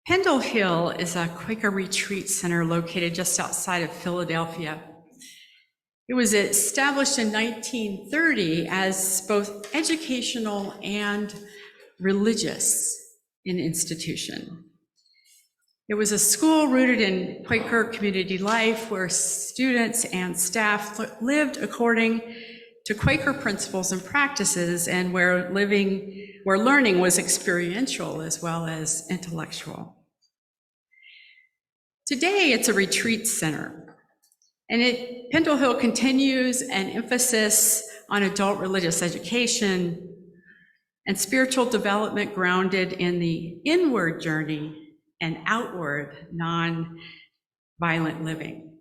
Pendle Hill is a Quaker retreat center located just outside of Philadelphia. It was established in 1930 as both educational and religious an institution. It was a school rooted in Quaker community life where students and staff lived according to Quaker principles and practices, and where learning was experiential as well as intellectual. Today, it's a retreat center, and Pendle Hill continues an emphasis on adult religious education and spiritual development grounded in the inward journey and outward non-violent living.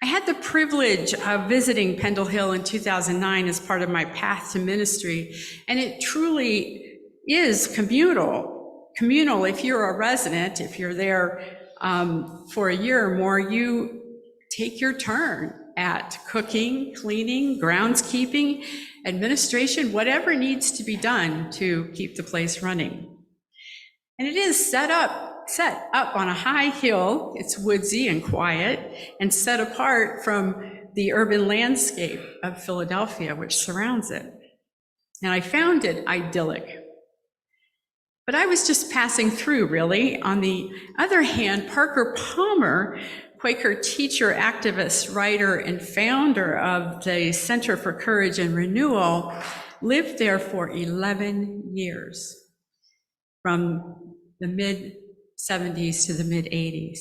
I had the privilege of visiting Pendle Hill in 2009 as part of my path to ministry, and it truly is communal. If you're a resident, if you're there for a year or more, you take your turn at cooking, cleaning, groundskeeping, administration, whatever needs to be done to keep the place running. And it is set up on a high hill. It's woodsy and quiet and set apart from the urban landscape of Philadelphia, which surrounds it. And I found it idyllic. But I was just passing through, really. On the other hand, Parker Palmer, Quaker teacher, activist, writer, and founder of the Center for Courage and Renewal, lived there for 11 years, from the mid-70s to the mid-80s.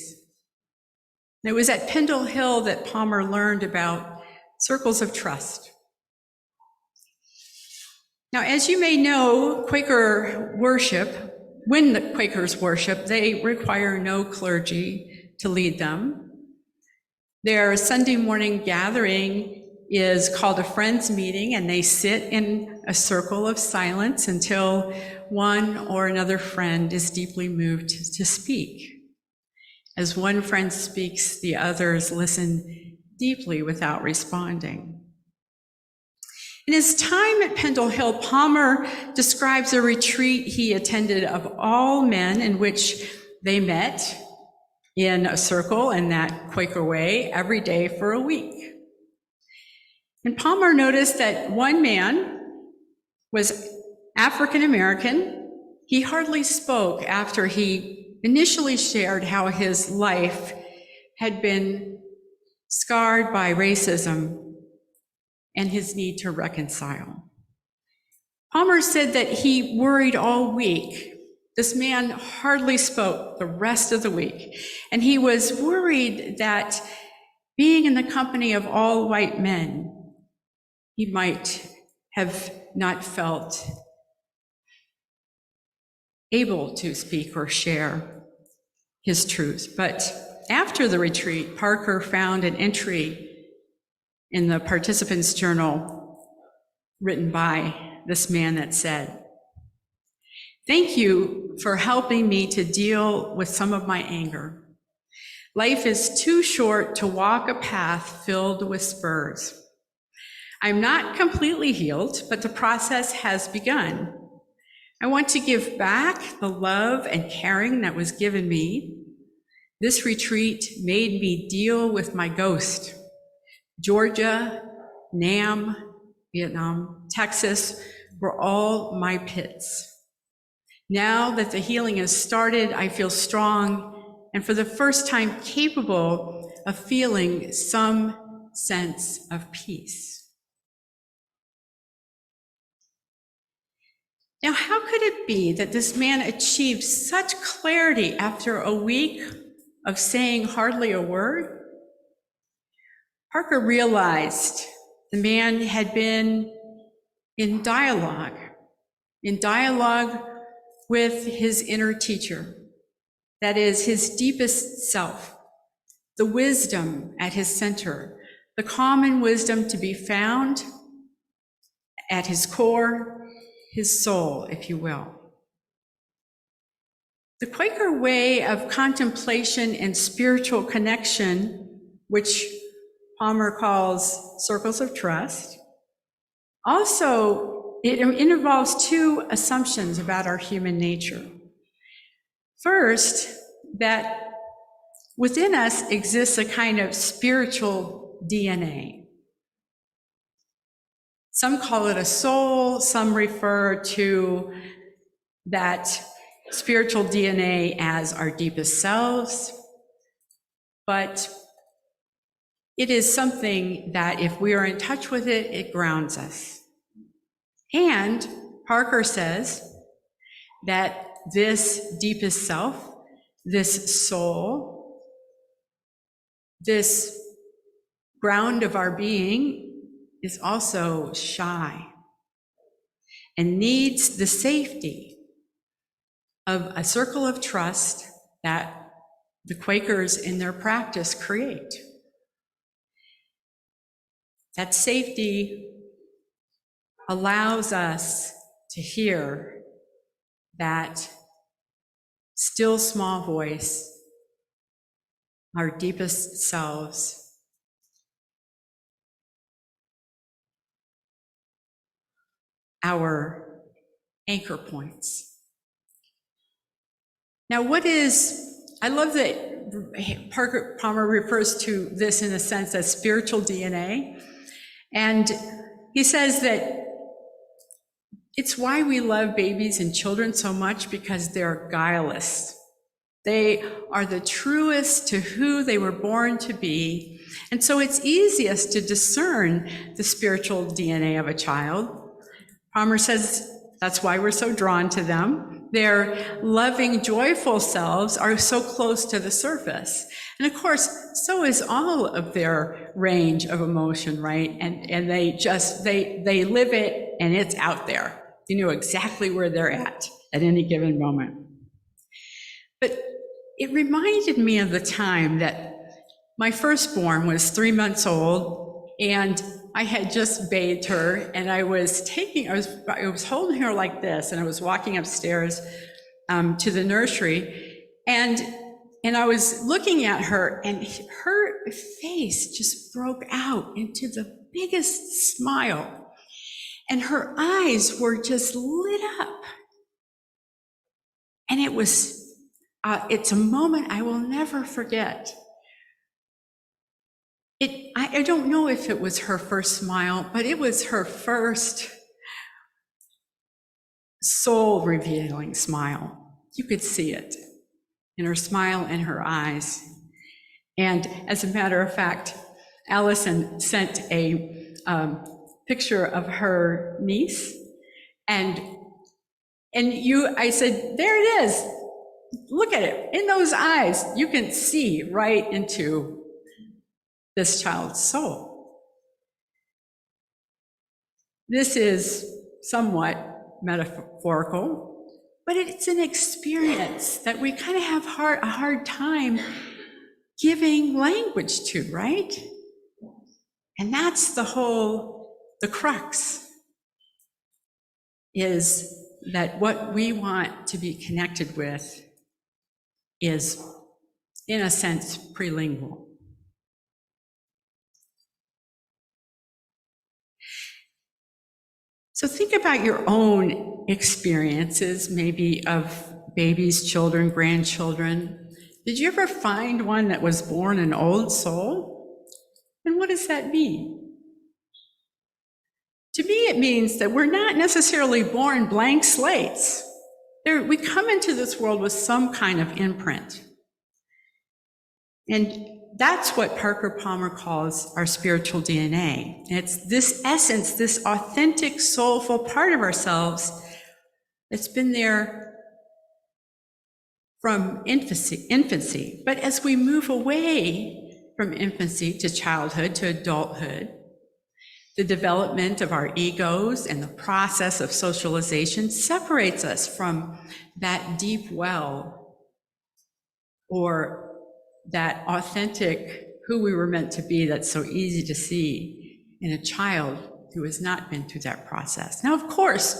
It was at Pendle Hill that Palmer learned about circles of trust. Now, as you may know, Quaker worship, when the Quakers worship, they require no clergy to lead them. Their Sunday morning gathering is called a friends meeting, and they sit in a circle of silence until one or another friend is deeply moved to speak. As one friend speaks, the others listen deeply without responding. In his time at Pendle Hill, Palmer describes a retreat he attended of all men in which they met in a circle in that Quaker way every day for a week. And Palmer noticed that one man was African American. He hardly spoke after he initially shared how his life had been scarred by racism and his need to reconcile. Palmer said that he worried all week. This man hardly spoke the rest of the week, and he was worried that being in the company of all white men, he might have not felt able to speak or share his truth. But after the retreat, Parker found an entry in the participants' journal written by this man that said, "Thank you for helping me to deal with some of my anger. Life is too short to walk a path filled with spurs. I'm not completely healed, but the process has begun. I want to give back the love and caring that was given me. This retreat made me deal with my ghost. Georgia, Nam, Vietnam, Texas were all my pits. Now that the healing has started, I feel strong and for the first time capable of feeling some sense of peace." Now, how could it be that this man achieved such clarity after a week of saying hardly a word? Parker realized the man had been in dialogue with his inner teacher, that is, his deepest self, the wisdom at his center, the common wisdom to be found at his core, his soul, if you will. The Quaker way of contemplation and spiritual connection, which Palmer calls circles of trust, also it involves two assumptions about our human nature. First, that within us exists a kind of spiritual DNA. Some call it a soul, some refer to that spiritual DNA as our deepest selves, but it is something that if we are in touch with it, it grounds us. And Parker says that this deepest self, this soul, this ground of our being is also shy and needs the safety of a circle of trust that the Quakers in their practice create. That safety allows us to hear that still small voice, our deepest selves, our anchor points. Now, I love that Parker Palmer refers to this in a sense as spiritual DNA. And he says that it's why we love babies and children so much, because they're guileless. They are the truest to who they were born to be. And so it's easiest to discern the spiritual DNA of a child. Palmer says that's why we're so drawn to them. Their loving, joyful selves are so close to the surface. And of course, so is all of their range of emotion, right? And they live it, and it's out there. You know exactly where they're at any given moment. But it reminded me of the time that my firstborn was 3 months old, and I had just bathed her, and I was holding her like this, and I was walking upstairs to the nursery, and I was looking at her, and her face just broke out into the biggest smile, and her eyes were just lit up. And it's a moment I will never forget. I don't know if it was her first smile, but it was her first soul-revealing smile. You could see it in her smile and her eyes. And as a matter of fact, Allison sent a picture of her niece, and I said, there it is. Look at it. In those eyes, you can see right into this child's soul. This is somewhat metaphorical, but it's an experience that we kind of have a hard time giving language to, right? And that's the crux, is that what we want to be connected with is, in a sense, prelingual. So think about your own experiences, maybe of babies, children, grandchildren. Did you ever find one that was born an old soul? And what does that mean? To me, it means that we're not necessarily born blank slates. We come into this world with some kind of imprint. And that's what Parker Palmer calls our spiritual DNA. It's this essence, this authentic, soulful part of ourselves that's been there from infancy. But as we move away from infancy to childhood to adulthood, the development of our egos and the process of socialization separates us from that deep well, or that authentic who we were meant to be that's so easy to see in a child who has not been through that process. Now, of course,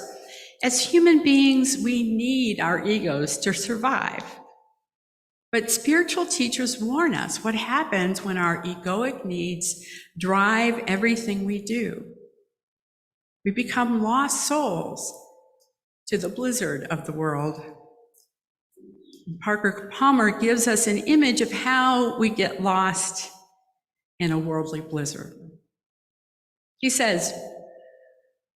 as human beings, we need our egos to survive. But spiritual teachers warn us what happens when our egoic needs drive everything we do. We become lost souls to the blizzard of the world. Parker Palmer gives us an image of how we get lost in a worldly blizzard. He says,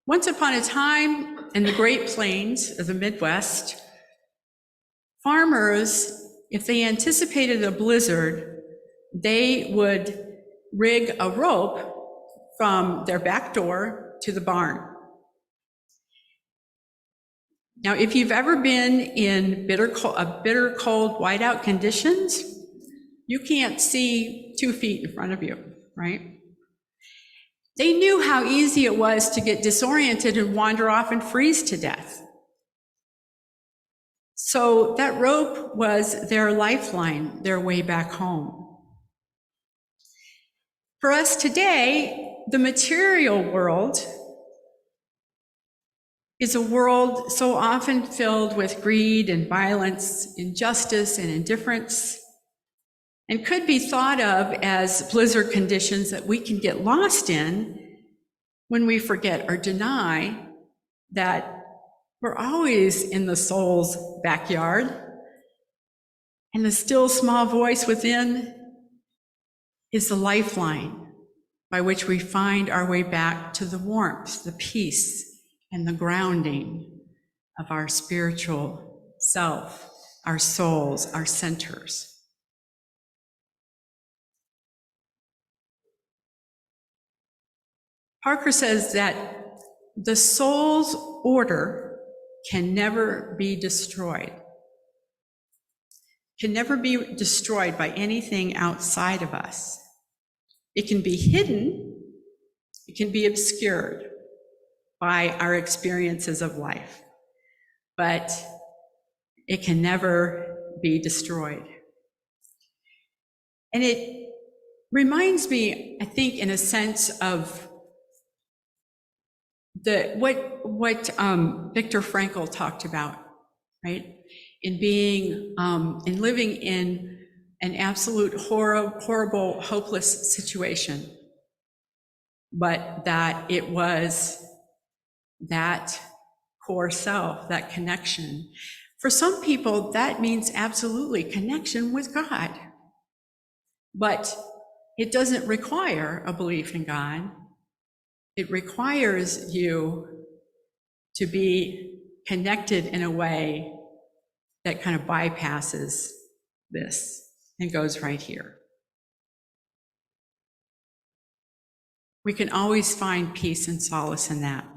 once upon a time in the Great Plains of the Midwest, farmers, if they anticipated a blizzard, they would rig a rope from their back door to the barn. Now, if you've ever been in bitter cold whiteout conditions, you can't see 2 feet in front of you, right? They knew how easy it was to get disoriented and wander off and freeze to death. So that rope was their lifeline, their way back home. For us today, the material world is a world so often filled with greed and violence, injustice and indifference, and could be thought of as blizzard conditions that we can get lost in when we forget or deny that we're always in the soul's backyard, and the still small voice within is the lifeline by which we find our way back to the warmth, the peace, and the grounding of our spiritual self, our souls, our centers. Parker says that the soul's order can never be destroyed. Can never be destroyed by anything outside of us. It can be hidden, it can be obscured by our experiences of life, but it can never be destroyed. And it reminds me, I think, in a sense of what Viktor Frankl talked about, right? In being, in living in an absolute horrible, hopeless situation, but that it was that core self, that connection. For some people, that means absolutely connection with God. But it doesn't require a belief in God. It requires you to be connected in a way that kind of bypasses this and goes right here. We can always find peace and solace in that.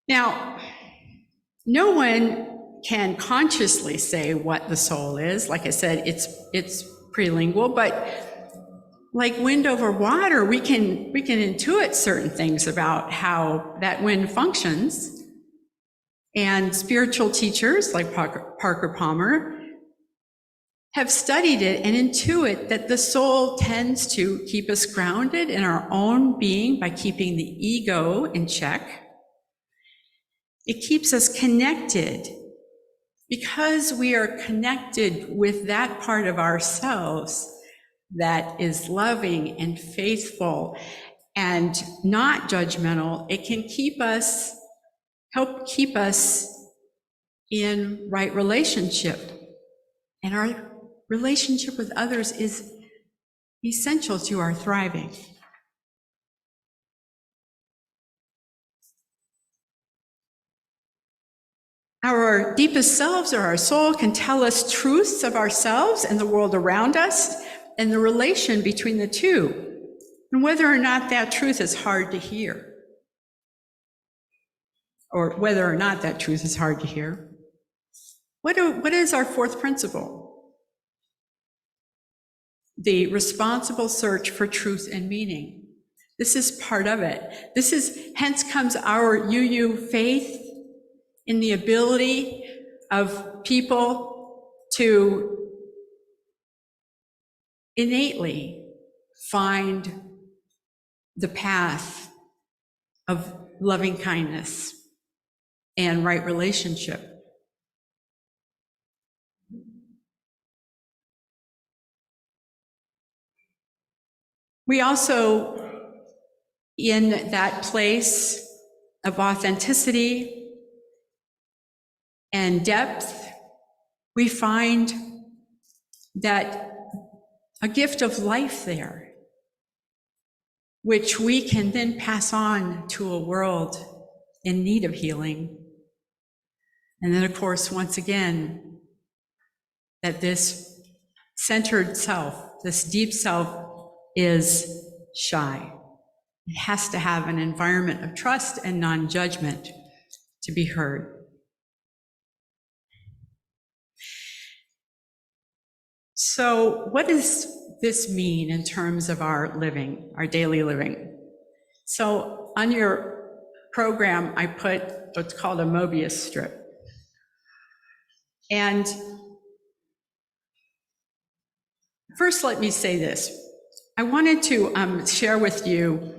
Now, no one can consciously say what the soul is. Like I said, it's prelingual, but like wind over water, we can intuit certain things about how that wind functions. And spiritual teachers like Parker Palmer have studied it and intuit that the soul tends to keep us grounded in our own being by keeping the ego in check. It keeps us connected because we are connected with that part of ourselves that is loving and faithful and not judgmental. It can help keep us in right relationship. And our relationship with others is essential to our thriving. Our deepest selves, or our soul, can tell us truths of ourselves and the world around us and the relation between the two, and whether or not that truth is hard to hear. Or whether or not that truth is hard to hear. What is our fourth principle? The responsible search for truth and meaning. This is part of it. Hence comes our UU faith in the ability of people to innately find the path of loving kindness and right relationship. We also, in that place of authenticity and depth we find that a gift of life there, which we can then pass on to a world in need of healing. And then, of course, once again, that this centered self, this deep self, is shy. It has to have an environment of trust and non-judgment to be heard. So what does this mean in terms of our living, our daily living? So on your program, I put what's called a Mobius strip. And first, let me say this. I wanted to share with you,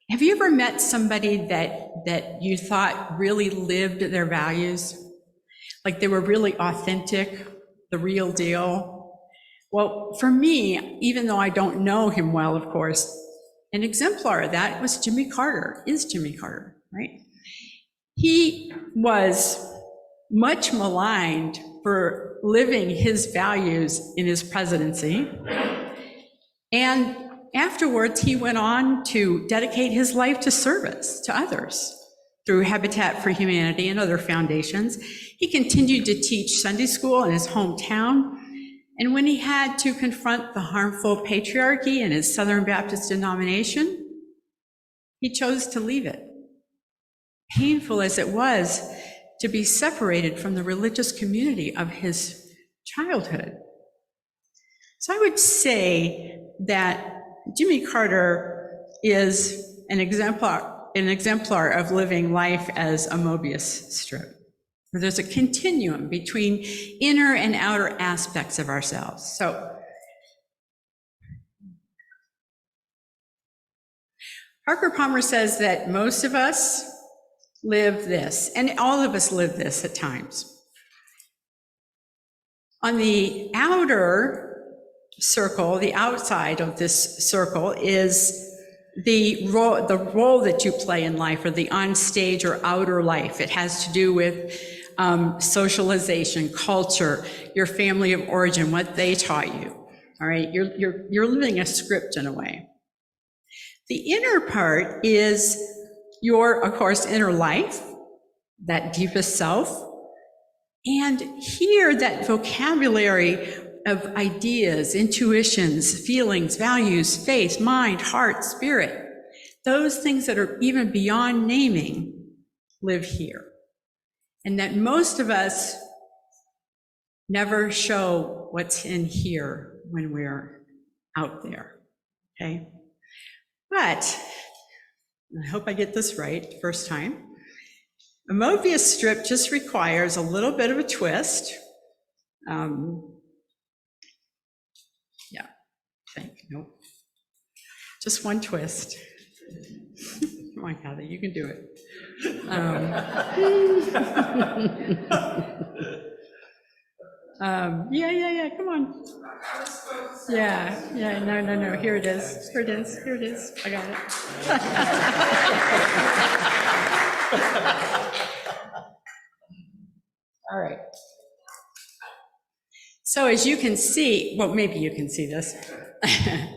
have you ever met somebody that you thought really lived their values? Like they were really authentic, the real deal? Well, for me, even though I don't know him well, of course, an exemplar of that was Jimmy Carter, is Jimmy Carter, right? He was much maligned for living his values in his presidency. And afterwards, he went on to dedicate his life to service to others through Habitat for Humanity and other foundations. He continued to teach Sunday school in his hometown. And when he had to confront the harmful patriarchy in his Southern Baptist denomination, he chose to leave it. Painful as it was to be separated from the religious community of his childhood. So I would say that Jimmy Carter is an exemplar of living life as a Mobius strip, where there's a continuum between inner and outer aspects of ourselves. So Parker Palmer says that most of us live this, and all of us live this at times. On the outer circle, the outside of this circle, is the role that you play in life, or the onstage or outer life. It has to do with socialization, culture, your family of origin, what they taught you. All right, you're living a script in a way. The inner part is your, of course, inner life, that deepest self. And here, that vocabulary of ideas, intuitions, feelings, values, faith, mind, heart, spirit, those things that are even beyond naming live here. And that most of us never show what's in here when we're out there, okay? But, I hope I get this right first time, a Mobius strip just requires a little bit of a twist. Yeah, nope. Just one twist. Come on, Kathy, you can do it. Yeah, come on. Yeah, no, here it is. I got it. All right. So as you can see, well, maybe you can see this,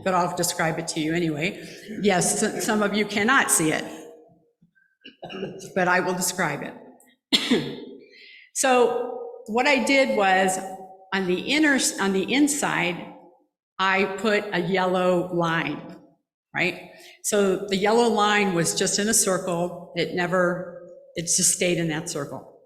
but I'll describe it to you anyway. Yes, some of you cannot see it, but I will describe it. So what I did was, on the inside, I put a yellow line, right? So the yellow line was just in a circle. It just stayed in that circle.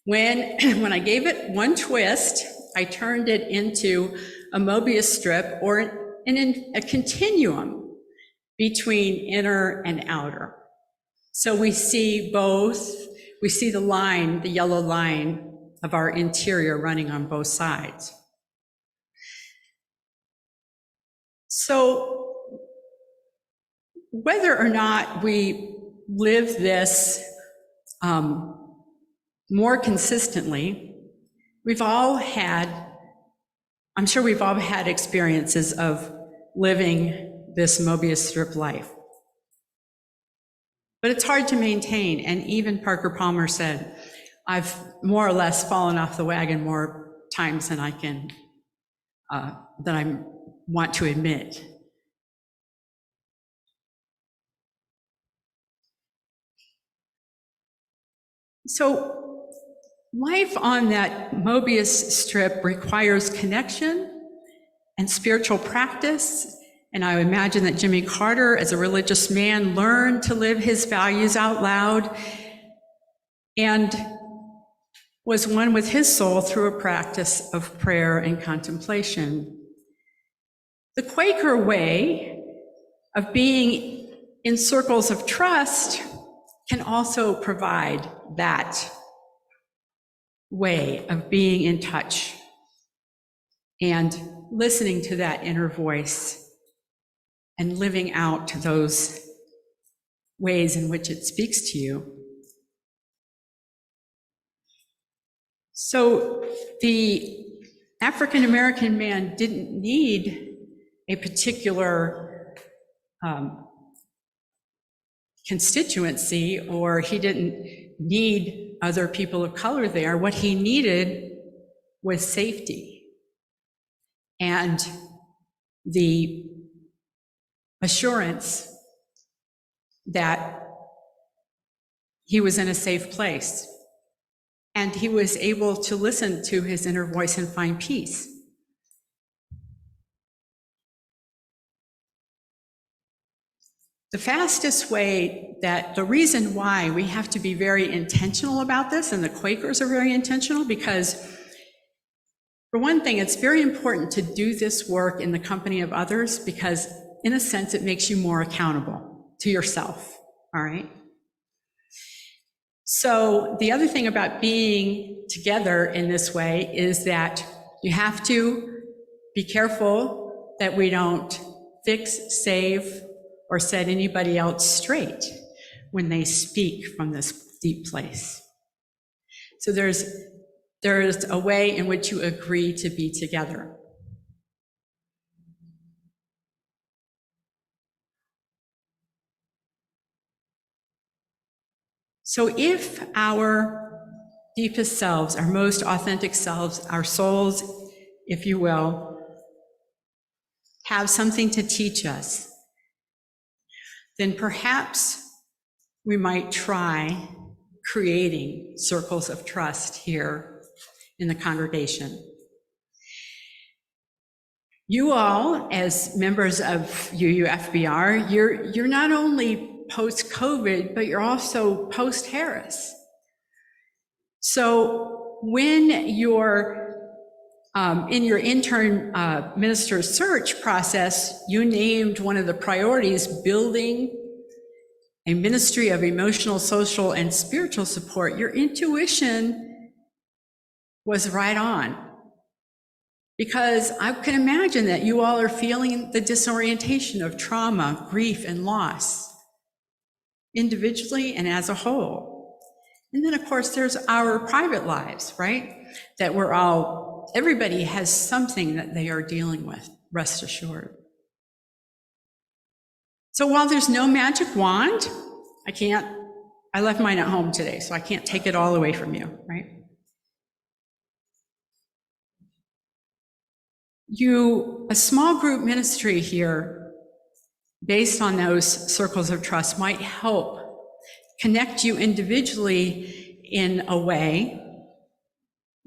When I gave it one twist, I turned it into a Mobius strip, or a continuum between inner and outer. So we see the line, the yellow line of our interior running on both sides. So whether or not we live this more consistently, I'm sure we've all had experiences of living this Mobius strip life. But it's hard to maintain, and even Parker Palmer said, I've more or less fallen off the wagon more times than I want to admit. So life on that Mobius strip requires connection and spiritual practice. And I imagine that Jimmy Carter, as a religious man, learned to live his values out loud and was one with his soul through a practice of prayer and contemplation. The Quaker way of being in circles of trust can also provide that way of being in touch and listening to that inner voice and living out those ways in which it speaks to you. So the African American man didn't need a particular constituency, or he didn't need other people of color there. What he needed was safety and the assurance that he was in a safe place. And he was able to listen to his inner voice and find peace. The fastest way, that the reason why we have to be very intentional about this, and the Quakers are very intentional, because for one thing, it's very important to do this work in the company of others, because in a sense, it makes you more accountable to yourself, all right? So the other thing about being together in this way is that you have to be careful that we don't fix, save, or set anybody else straight when they speak from this deep place. So there's a way in which you agree to be together. So if our deepest selves, our most authentic selves, our souls, if you will, have something to teach us, then perhaps we might try creating circles of trust here in the congregation. You all, as members of UUFBR, you're not only post-COVID, but you're also post-Harris. So when you're in your intern minister search process, you named one of the priorities building a ministry of emotional, social, and spiritual support. Your intuition was right on, because I can imagine that you all are feeling the disorientation of trauma, grief, and loss, individually and as a whole. And then, of course, there's our private lives, right? That everybody has something that they are dealing with, rest assured. So while there's no magic wand, I left mine at home today, so I can't take it all away from you, right? A small group ministry here, based on those circles of trust, might help connect you individually in a way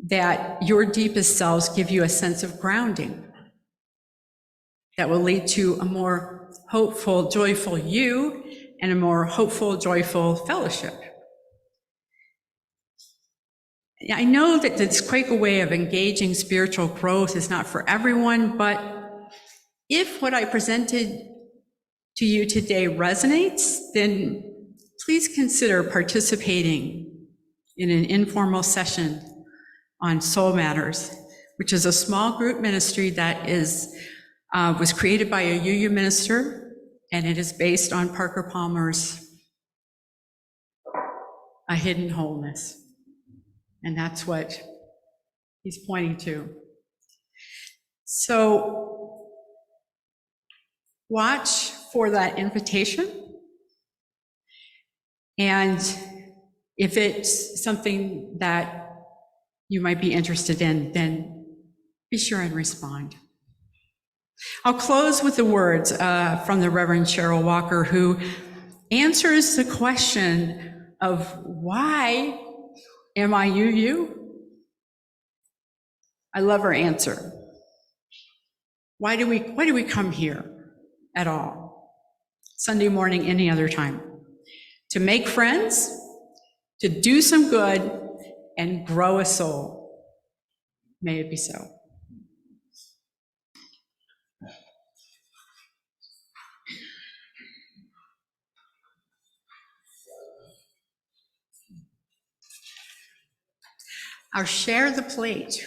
that your deepest selves give you a sense of grounding that will lead to a more hopeful, joyful you and a more hopeful, joyful fellowship. I know that this Quaker way of engaging spiritual growth is not for everyone, but if what I presented to you today resonates, then please consider participating in an informal session on Soul Matters, which is a small group ministry that was created by a UU minister, and it is based on Parker Palmer's A Hidden Wholeness. And that's what he's pointing to. So watch for that invitation. And if it's something that you might be interested in, then be sure and respond. I'll close with the words from the Reverend Cheryl Walker, who answers the question of why am I you? I love her answer. Why do we come here at all? Sunday morning, any other time? To make friends, to do some good, and grow a soul. May it be so. I'll share the plate.